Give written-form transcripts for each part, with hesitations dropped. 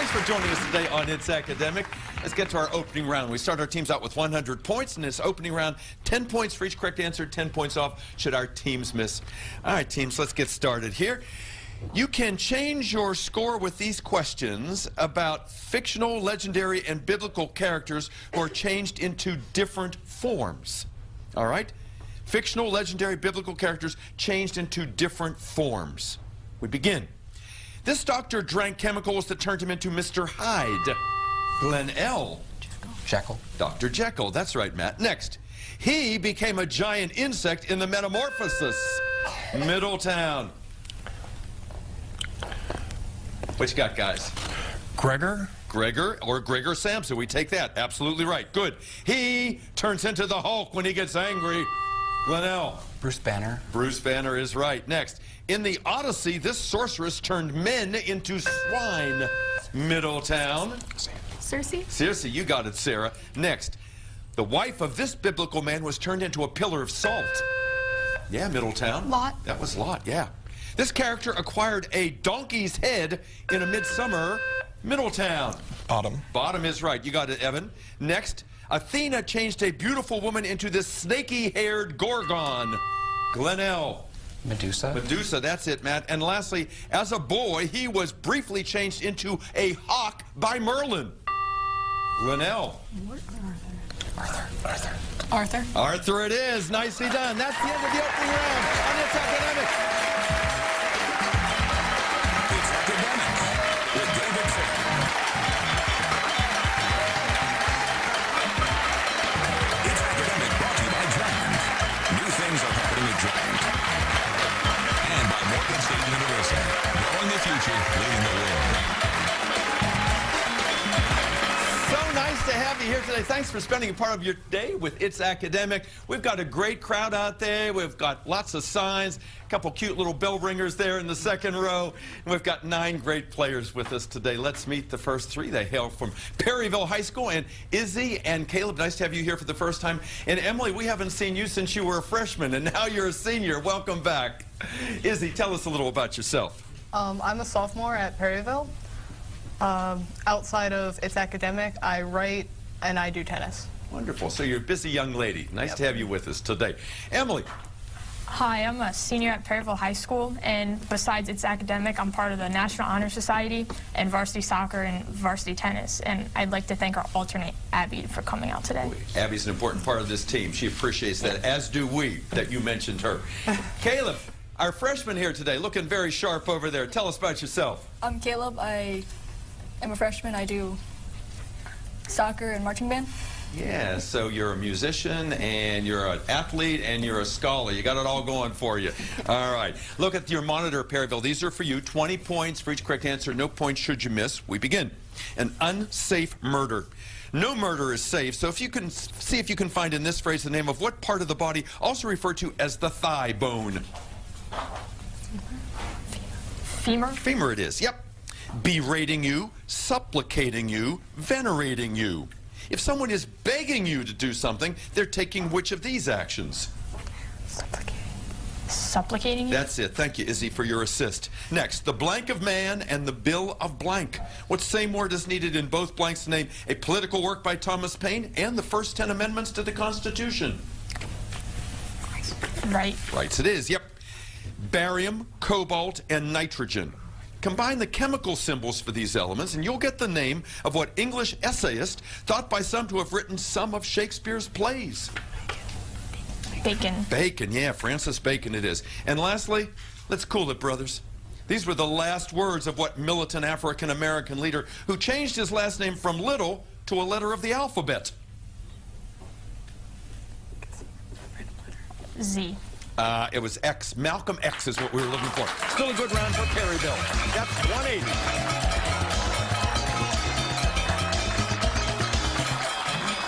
Thanks for joining us today on It's Academic. Let's get to our opening round. We start our teams out with 100 points. In this opening round, 10 points for each correct answer, 10 points off should our teams miss. All right, teams, let's get started here. You can change your score with these questions about fictional, legendary, and biblical characters who are changed into different forms. All right? Fictional, legendary, biblical characters changed into different forms. We begin. This doctor drank chemicals that turned him into Mr. Hyde. Glenn L. Jekyll. Dr. Jekyll, that's right, Matt. Next. He became a giant insect in the Metamorphosis. Middletown. What you got, guys? Gregor. Gregor or Gregor Samsa. We take that. Absolutely right. Good. He turns into the Hulk when he gets angry. Glenell. Bruce Banner. Bruce Banner is right. Next. In the Odyssey, this sorceress turned men into swine. Middletown. Circe. Circe, you got it, Sarah. Next. The wife of this biblical man was turned into a pillar of salt. Yeah, Middletown. Lot. That was Lot, yeah. This character acquired a donkey's head in A Midsummer. Middletown. Bottom. Bottom is right. You got it, Evan. Next. Athena changed a beautiful woman into this snaky-haired Gorgon. Glenell. Medusa. Medusa, that's it, Matt. And lastly, as a boy, he was briefly changed into a hawk by Merlin. Glenell. Arthur. Arthur it is. Nicely done. That's the end of the opening round on It's Academic. It's Academic with David Zahren. It's Academic brought to you by Giant. New things are happening at Giant. And by Morgan State University. Growing the future, leading the world. So nice to have you here today. Thanks for spending a part of your day with It's Academic. We've got a great crowd out there. We've got lots of signs, a couple cute little bell ringers there in the second row. And we've got 9 great players with us today. Let's meet the first 3. They hail from Perryville High School. And Izzy and Caleb, nice to have you here for the first time. And Emily, we haven't seen you since you were a freshman, and now you're a senior. Welcome back. Izzy, tell us a little about yourself. I'm a sophomore at Perryville. Outside of It's Academic, I write and I do tennis. Wonderful. So you're a busy young lady. Nice to have you with us today. Emily. Hi, I'm a senior at Perryville High School, and besides It's Academic, I'm part of the National Honor Society and varsity soccer and varsity tennis. And I'd like to thank our alternate, Abby, for coming out today. Abby's an important part of this team. She appreciates that, as do we, that you mentioned her. Caleb, our freshman here today, looking very sharp over there. Tell us about yourself. I'm Caleb. I am a freshman. I do soccer and marching band. Yeah, so you're a musician, and you're an athlete, and you're a scholar. You got it all going for you. All right. Look at your monitor, Perryville. These are for you. 20 points for each correct answer. No points should you miss. We begin. An unsafe murder. No murder is safe, so if you can see if you can find in this phrase the name of what part of the body also referred to as the thigh bone. Femur? Femur it is, yep. Berating you, supplicating you, venerating you. If someone is begging you to do something, they're taking which of these actions? Supplicating you? That's it. Thank you, Izzy, for your assist. Next, the blank of man and the bill of blank. What same word is needed in both blanks to name a political work by Thomas Paine and the first 10 amendments to the Constitution? Right. Rights it is, yep. Barium, cobalt, and nitrogen. Combine the chemical symbols for these elements, and you'll get the name of what English essayist thought by some to have written some of Shakespeare's plays. Bacon. Bacon, yeah, Francis Bacon it is. And lastly, let's cool it, brothers. These were the last words of what militant African-American leader who changed his last name from Little to a letter of the alphabet. Z. It was X. Malcolm X is what we were looking for. Still a good round for Perryville. That's 180.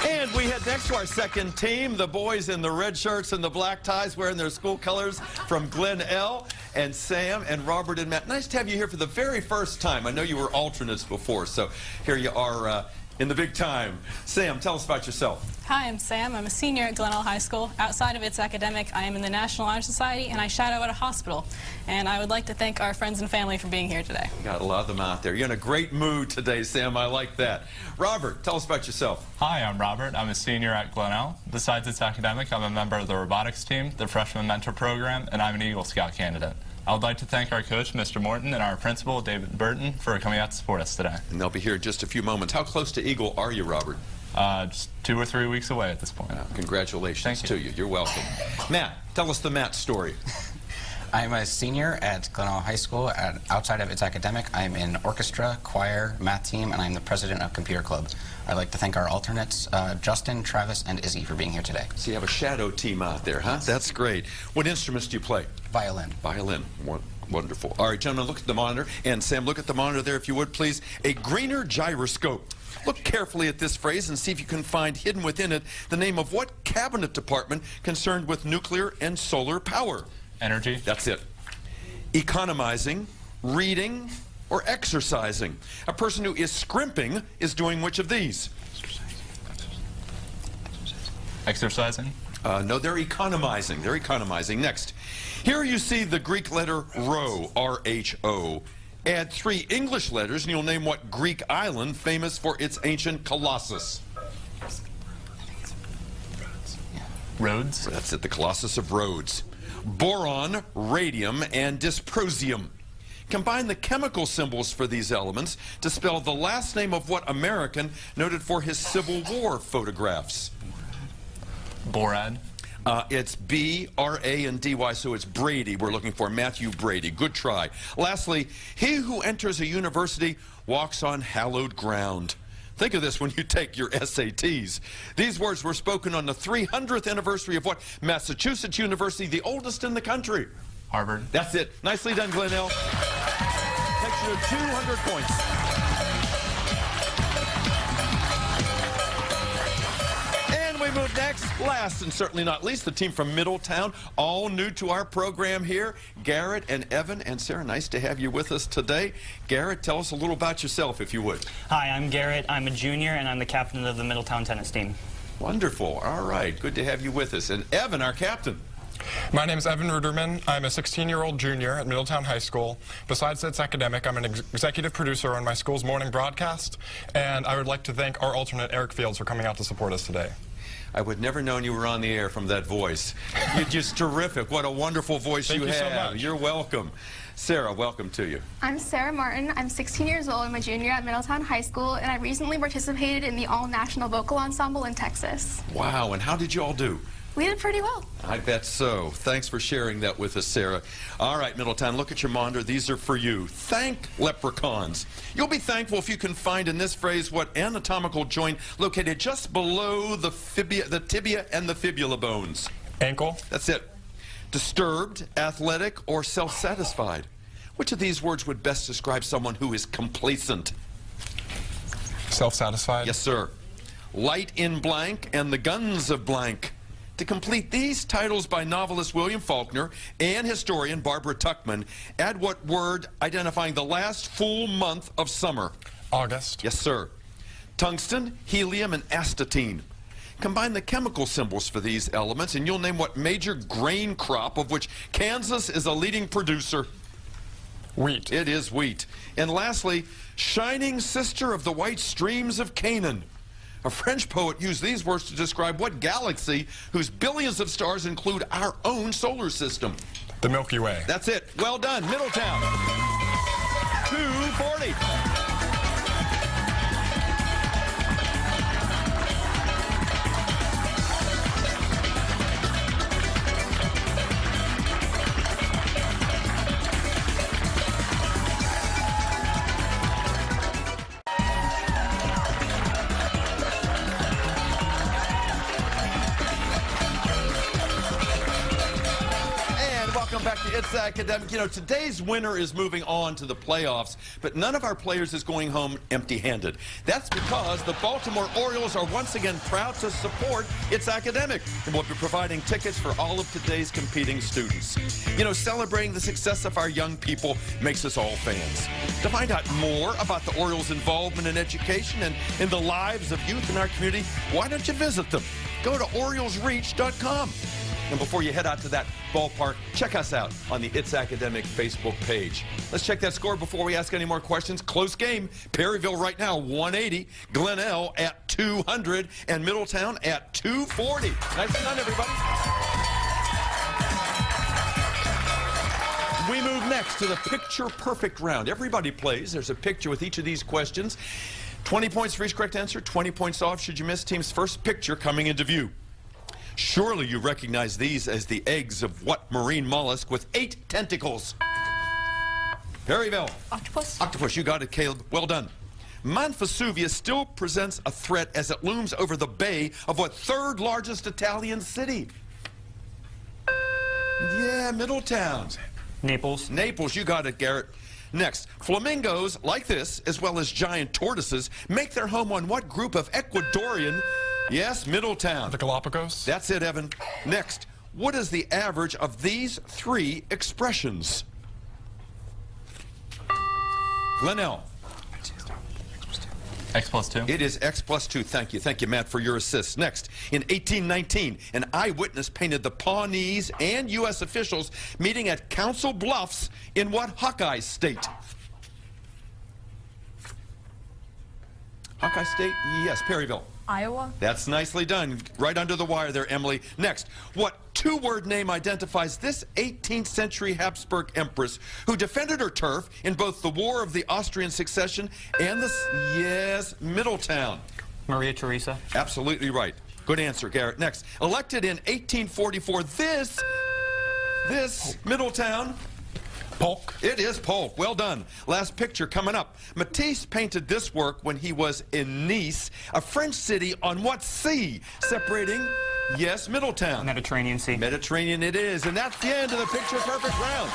And we head next to our second team, the boys in the red shirts and the black ties wearing their school colors from Glenn L. and Sam and Robert and Matt. Nice to have you here for the very first time. I know you were alternates before, so here you are in the big time. Sam, tell us about yourself. Hi, I'm Sam. I'm a senior at Glenelg High School. Outside of its academic, I am in the National Honor Society, and I shadow at a hospital. And I would like to thank our friends and family for being here today. Got a lot of them out there. You're in a great mood today, Sam. I like that. Robert, tell us about yourself. Hi, I'm Robert. I'm a senior at Glenelg. Besides its academic, I'm a member of the robotics team, the freshman mentor program, and I'm an Eagle Scout candidate. I would like to thank our coach, Mr. Morton, and our principal, David Burton, for coming out to support us today. And they'll be here in just a few moments. How close to Eagle are you, Robert? Just 2 or 3 weeks away at this point. Congratulations Thank to you. You're welcome. Matt, tell us the Matt story. I'm a senior at Glenelg High School. Outside of its academic, I'm in orchestra, choir, math team, and I'm the president of Computer Club. I'd like to thank our alternates, Justin, Travis, and Izzy, for being here today. So you have a shadow team out there, huh? That's great. What instruments do you play? Violin. Violin. Wonderful. All right, gentlemen, look at the monitor. And Sam, look at the monitor there, if you would, please. A greener gyroscope. Look carefully at this phrase and see if you can find hidden within it the name of what cabinet department concerned with nuclear and solar power. Energy. That's it. Economizing, reading, or exercising. A person who is scrimping is doing which of these? Exercising. No, they're economizing. They're economizing. Next. Here you see the Greek letter rho, R-H-O. Add 3 English letters and you'll name what Greek island famous for its ancient colossus. Rhodes. That's it, the Colossus of Rhodes. Boron, radium, and dysprosium. Combine the chemical symbols for these elements to spell the last name of what American noted for his Civil War photographs. Boron. It's B-R-A-N-D-Y, so it's Brady we're looking for, Matthew Brady. Good try. Lastly, he who enters a university walks on hallowed ground. Think of this when you take your SATs. These words were spoken on the 300th anniversary of what? Massachusetts University, the oldest in the country. Harvard. That's it. Nicely done, Glenelg. Takes you to 200 points. We move next, last and certainly not least, the team from Middletown, all new to our program here. Garrett and Evan and Sarah, nice to have you with us today. Garrett, tell us a little about yourself, if you would. Hi, I'm Garrett. I'm a junior, and I'm the captain of the Middletown tennis team. Wonderful. All right. Good to have you with us. And Evan, our captain. My name is Evan Ruderman. I'm a 16-year-old junior at Middletown High School. Besides its academic, I'm an executive producer on my school's morning broadcast, and I would like to thank our alternate, Eric Fields, for coming out to support us today. I would never known you were on the air from that voice. You're just terrific. What a wonderful voice you have. Thank you so much. You're welcome. Sarah, welcome to you. I'm Sarah Martin. I'm 16 years old. I'm a junior at Middletown High School, and I recently participated in the All-National Vocal Ensemble in Texas. Wow, and how did you all do? We did pretty well. I bet so. Thanks for sharing that with us, Sarah. All right, Middletown, look at your monitor. These are for you. Thank leprechauns. You'll be thankful if you can find in this phrase what anatomical joint located just below the tibia and the fibula bones. Ankle. That's it. Disturbed, athletic, or self-satisfied. Which of these words would best describe someone who is complacent? Self-satisfied. Yes, sir. Light in blank and the guns of blank. To complete these titles by novelist William Faulkner and historian Barbara Tuchman, add what word identifying the last full month of summer? August. Yes, sir. Tungsten, helium, and astatine. Combine the chemical symbols for these elements and you'll name what major grain crop of which Kansas is a leading producer. Wheat. It is wheat. And lastly, shining sister of the white streams of Canaan. A French poet used these words to describe what galaxy whose billions of stars include our own solar system. The Milky Way. That's it. Well done, Middletown. 240. Back to It's Academic. You know, today's winner is moving on to the playoffs, but none of our players is going home empty-handed. That's because the Baltimore Orioles are once again proud to support It's Academic, and will be providing tickets for all of today's competing students. You know, celebrating the success of our young people makes us all fans. To find out more about the Orioles' involvement in education and in the lives of youth in our community, why don't you visit them? Go to OriolesReach.com. And before you head out to that ballpark, check us out on the It's Academic Facebook page. Let's check that score before we ask any more questions. Close game. Perryville right now 180, Glenelg at 200, and Middletown at 240. Nicely done, everybody. We move next to the picture-perfect round. Everybody plays. There's a picture with each of these questions. 20 points for each correct answer, 20 points off should you miss. Team's first picture coming into view. Surely you recognize these as the eggs of what marine mollusk with 8 tentacles? Perryville. Octopus. Octopus, you got it, Caleb. Well done. Mount Vesuvius still presents a threat as it looms over the bay of what third largest Italian city? Yeah, Middletown. Naples. Naples, you got it, Garrett. Next, flamingos like this, as well as giant tortoises, make their home on what group of Ecuadorian? Yes, Middletown. The Galapagos. That's it, Evan. Next, what is the average of these 3 expressions? Glenelg. X plus 2. It is X plus 2. Thank you. Thank you, Matt, for your assist. Next, in 1819, an eyewitness painted the Pawnees and U.S. officials meeting at Council Bluffs in what Hawkeye state? Hawkeye State? Yes, Perryville. Iowa. That's nicely done. Right under the wire there, Emily. Next, what 2-word name identifies this 18th century Habsburg empress who defended her turf in both the War of the Austrian Succession and the... Yes, Middletown. Maria Theresa. Absolutely right. Good answer, Garrett. Next, elected in 1844, this Middletown... Polk. It is Polk. Well done. Last picture coming up. Matisse painted this work when he was in Nice, a French city on what sea? Separating, yes, Middletown. Mediterranean Sea. Mediterranean it is. And that's the end of the picture perfect round.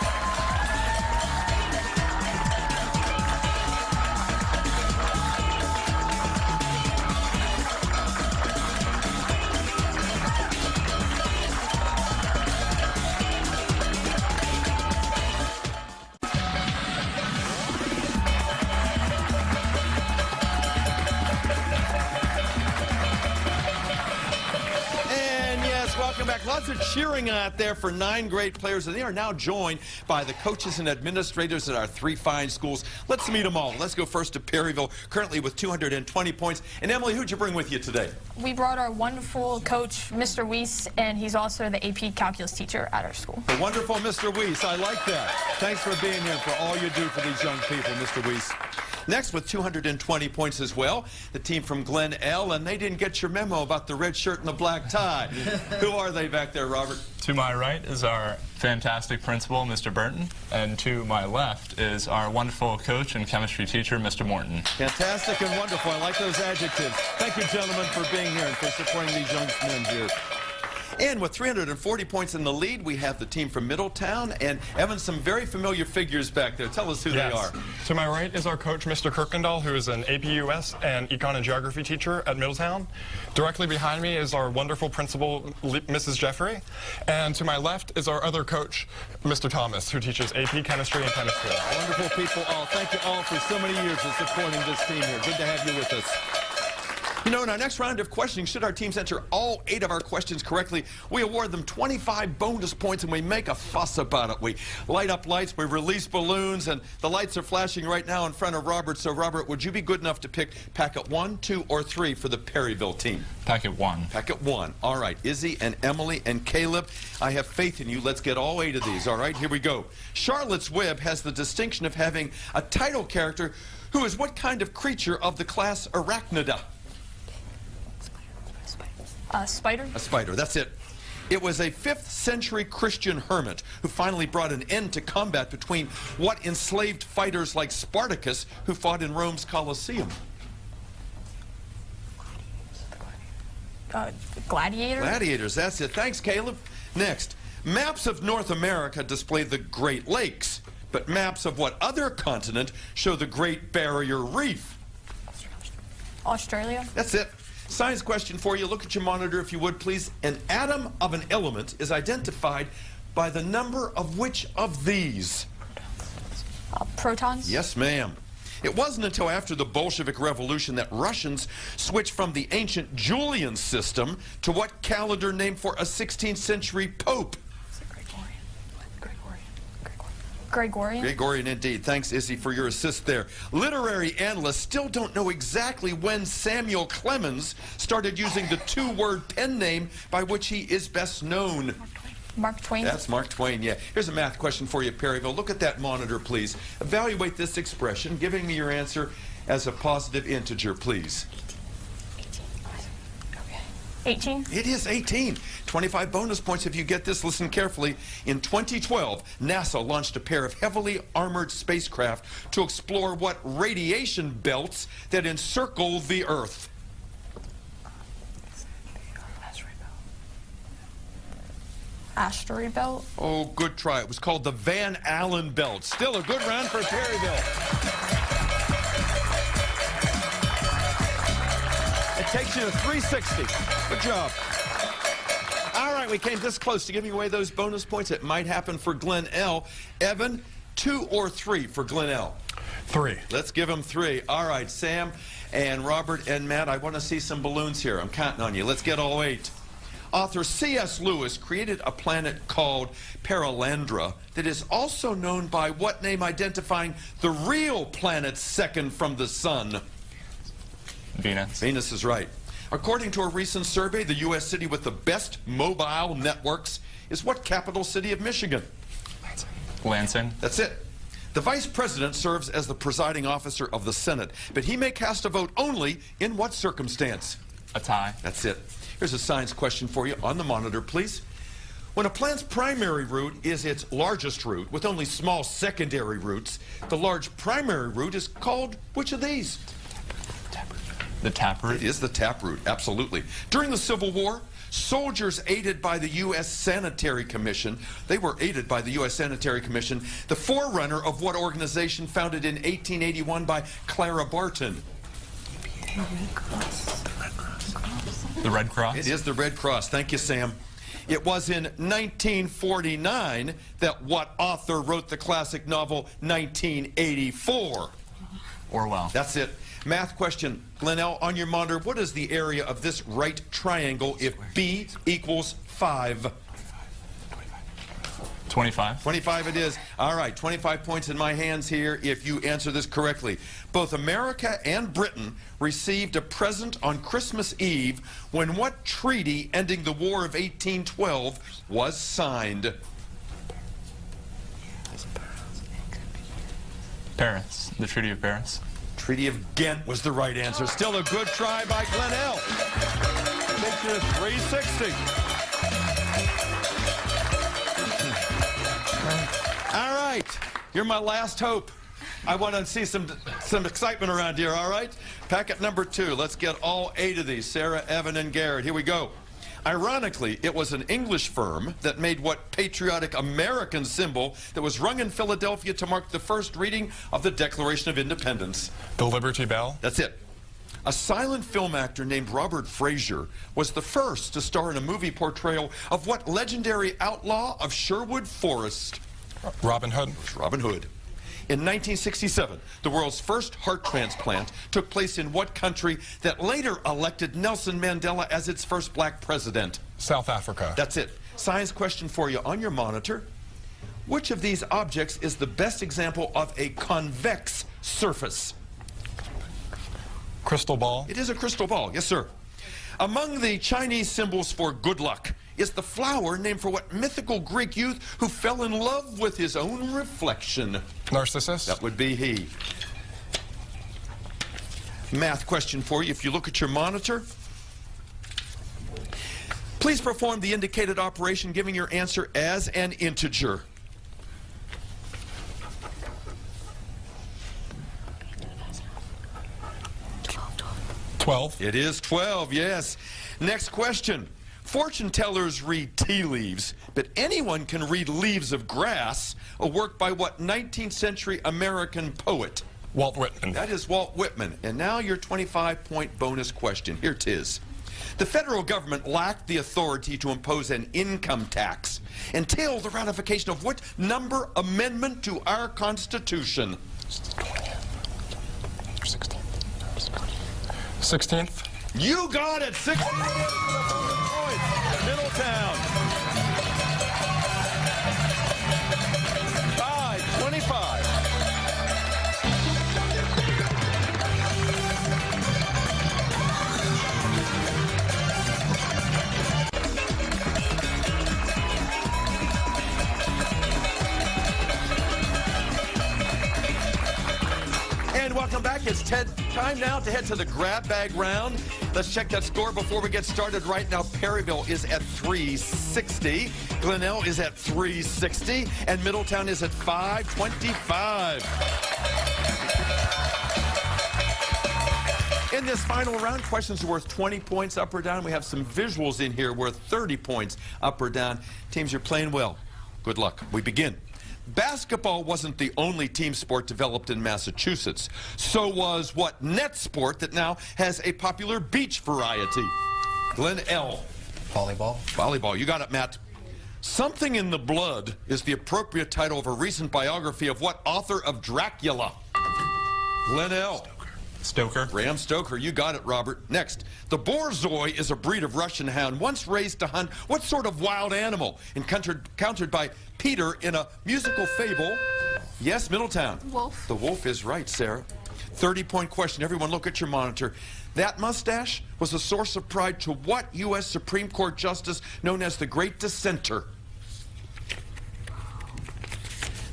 Welcome back. Lots of cheering out there for 9 great players, and they are now joined by the coaches and administrators at our 3 fine schools. Let's meet them all. Let's go first to Perryville, currently with 220 points. And Emily, who'd you bring with you today? We brought our wonderful coach, Mr. Weiss, and he's also the AP Calculus teacher at our school. The wonderful Mr. Weiss. I like that. Thanks for being here and for all you do for these young people, Mr. Weiss. Next, with 220 points as well, the team from Glenelg, and they didn't get your memo about the red shirt and the black tie. Who are they back there, Robert? To my right is our fantastic principal, Mr. Burton, and to my left is our wonderful coach and chemistry teacher, Mr. Morton. Fantastic and wonderful. I like those adjectives. Thank you, gentlemen, for being here and for supporting these young men here. And with 340 points in the lead, we have the team from Middletown. And, Evan, some very familiar figures back there. Tell us who they are. To my right is our coach, Mr. Kirkendall, who is an AP US and Econ and Geography teacher at Middletown. Directly behind me is our wonderful principal, Mrs. Jeffrey. And to my left is our other coach, Mr. Thomas, who teaches AP Chemistry and Chemistry. Wonderful people all. Thank you all for so many years of supporting this team here. Good to have you with us. You know, in our next round of questioning, should our teams answer all 8 of our questions correctly, we award them 25 bonus points, and we make a fuss about it. We light up lights, we release balloons, and the lights are flashing right now in front of Robert. So, Robert, would you be good enough to pick packet 1, 2, or 3 for the Perryville team? Packet 1. Packet 1. All right. Izzy and Emily and Caleb, I have faith in you. Let's get all 8 of these. All right, here we go. Charlotte's Web has the distinction of having a title character who is what kind of creature of the class Arachnida? A spider? A spider, that's it. It was a 5th century Christian hermit who finally brought an end to combat between what enslaved fighters like Spartacus who fought in Rome's Colosseum? Gladiator? Gladiators, that's it. Thanks, Caleb. Next, Maps of North America display the Great Lakes, but maps of what other continent show the Great Barrier Reef? Australia. That's it. Science question for you. Look at your monitor if you would, please. An atom of an element is identified by the number of which of these? Protons. Yes, ma'am. It wasn't until after the Bolshevik Revolution that Russians switched from the ancient Julian system to what calendar named for a 16th century pope? Gregorian. Gregorian indeed. Thanks, Izzy, for your assist there. Literary analysts still don't know exactly when Samuel Clemens started using the two-word pen name by which he is best known. Mark Twain. That's Mark Twain, yeah. Here's a math question for you, Perryville. Look at that monitor, please. Evaluate this expression, giving me your answer as a positive integer, please. 18. It is 18. 25 bonus points if you get this. Listen carefully. In 2012, NASA launched a pair of heavily armored spacecraft to explore what radiation belts that encircle the Earth. Asteroid belt. Oh, good try. It was called the Van Allen belt. Still a good round for Perryville. It takes you to 360. Good job. All right, we came this close to giving away those bonus points. It might happen for Glenn L. Evan, 2 or 3 for Glenn L? 3. Let's give him 3. All right, Sam and Robert and Matt, I want to see some balloons here. I'm counting on you. Let's get all 8. Author C.S. Lewis created a planet called Paralandra that is also known by what name identifying the real planet second from the sun? Venus. Venus is right. According to a recent survey, the U.S. city with the best mobile networks is what capital city of Michigan? Lansing. That's it. The Vice President serves as the presiding officer of the Senate, but he may cast a vote only in what circumstance? A tie. That's it. Here's a science question for you on the monitor, please. When a plant's primary root is its largest root, with only small secondary roots, the large primary root is called which of these? The taproot. It is the taproot, absolutely. During the Civil War, soldiers aided by the U.S. Sanitary Commission, they were aided by the U.S. Sanitary Commission, the forerunner of what organization founded in 1881 by Clara Barton? The Red Cross. It is the Red Cross. Thank you, Sam. It was in 1949 that what author wrote the classic novel 1984? Orwell. That's it. Math question. Glenell, on your monitor, what is the area of this right triangle if B equals 5? 25. 25 it is. All right, 25 points in my hands here if you answer this correctly. Both America and Britain received a present on Christmas Eve when what treaty ending the War of 1812 was signed? Paris. The Treaty of Paris. Treaty of Ghent was the right answer. Still a good try by Glenn L. Takes you to 360. All right, you're my last hope. I want to see some excitement around here, all right? Packet number 2. Let's get all 8 of these. Sarah, Evan, and Garrett. Here we go. Ironically, it was an English firm that made what patriotic American symbol that was rung in Philadelphia to mark the first reading of the Declaration of Independence. The Liberty Bell. That's it. A silent film actor named Robert Frazier was the first to star in a movie portrayal of what legendary outlaw of Sherwood Forest? Robin Hood. Robin Hood. In 1967, the world's first heart transplant took place in what country that later elected Nelson Mandela as its first black president? South Africa. That's it. Science question for you on your monitor. Which of these objects is the best example of a convex surface? Crystal ball. It is a crystal ball, yes, sir. Among the Chinese symbols for good luck is the flower named for what mythical Greek youth who fell in love with his own reflection? Narcissus. That would be he. Math question for you. If you look at your monitor, please perform the indicated operation, giving your answer as an integer. It is 12, yes. Next question. Fortune tellers read tea leaves, but anyone can read Leaves of Grass, a work by what 19th century American poet? Walt Whitman. That is Walt Whitman. And now your 25-point bonus question. Here 'tis. The federal government lacked the authority to impose an income tax until the ratification of what number amendment to our Constitution? 16th. You got it! 16 points. Middletown. 5-25. And welcome back. It's time now to head to the grab bag round. Let's check that score before we get started. Right now, Perryville is at 360. Glenelg is at 360. And Middletown is at 525. In this final round, questions are worth 20 points up or down. We have some visuals in here worth 30 points up or down. Teams, you're playing well. Good luck. We begin. Basketball wasn't the only team sport developed in Massachusetts. So was what net sport that now has a popular beach variety? Glenelg. Volleyball. Volleyball. You got it, Matt. Something in the Blood is the appropriate title of a recent biography of what author of Dracula? Glenelg. Stoker. Bram Stoker. You got it, Robert. Next. The Borzoi is a breed of Russian hound once raised to hunt what sort of wild animal? Encountered by Peter in a musical fable. Yes, Middletown. Wolf. The wolf is right, Sarah. 30-point question. Everyone look at your monitor. That mustache was a source of pride to what U.S. Supreme Court justice known as the Great Dissenter?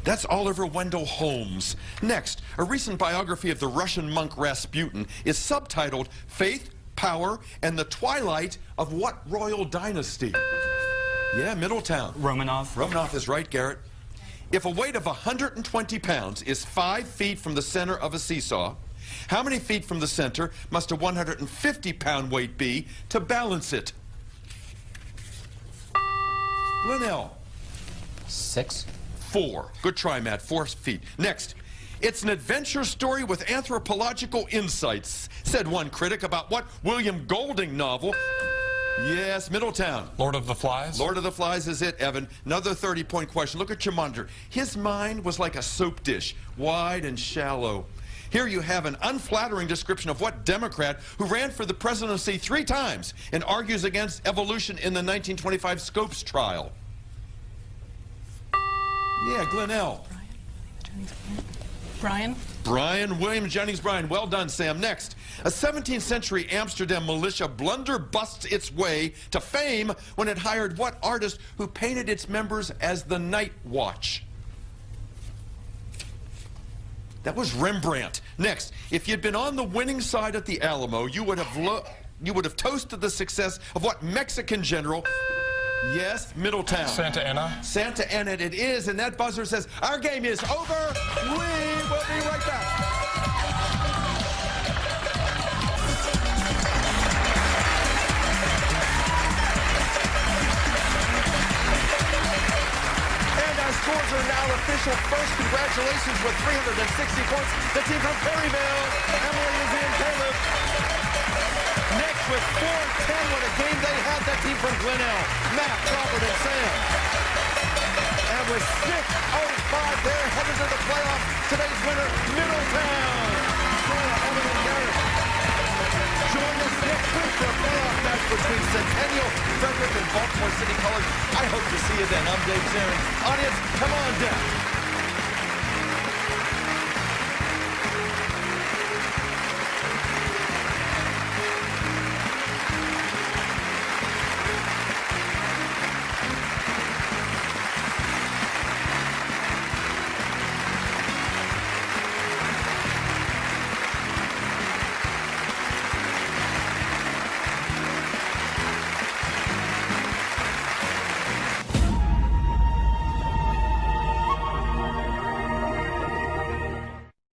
That's Oliver Wendell Holmes. Next, a recent biography of the Russian monk Rasputin is subtitled Faith, Power, and the Twilight of what royal dynasty? Yeah, Middletown. Romanov. Romanov is right, Garrett. If a weight of 120 pounds is 5 feet from the center of a seesaw, how many feet from the center must a 150-pound weight be to balance it? Glenelg. 6. 4. Good try, Matt. 4 feet. Next. It's an adventure story with anthropological insights, said one critic about what William Golding novel? Yes, Middletown. Lord of the Flies. Lord of the Flies is it, Evan. Another 30-point question. Look at your monitor. His mind was like a soap dish, wide and shallow. Here you have an unflattering description of what Democrat who ran for the presidency 3 times and argues against evolution in the 1925 Scopes trial. Yeah, Glenelg. Brian. Brian William Jennings Bryan. Well done, Sam. Next, a 17th century Amsterdam militia blunder busts its way to fame when it hired what artist who painted its members as the Night Watch? That was Rembrandt. Next, if you'd been on the winning side at the Alamo, you would have toasted the success of what Mexican general? Yes, Middletown. Santa Anna. Santa Anna it is, and that buzzer says our game is over. We will be right back. And our scores are now official. First, congratulations with 360 points. The team from Perryville, Emily, Izzy, and Caleb. Next with 410, what a game they had, that team from Glenelg, Matt, Robert, and Sam. And with 6:05, they're headed to the playoffs. Today's winner, Middletown. Sarah, Evan, and Garrett. Join us next week for a playoff match between Centennial, Frederick, and Baltimore City College. I hope to see you then. I'm Dave Zahren. Audience, come on down.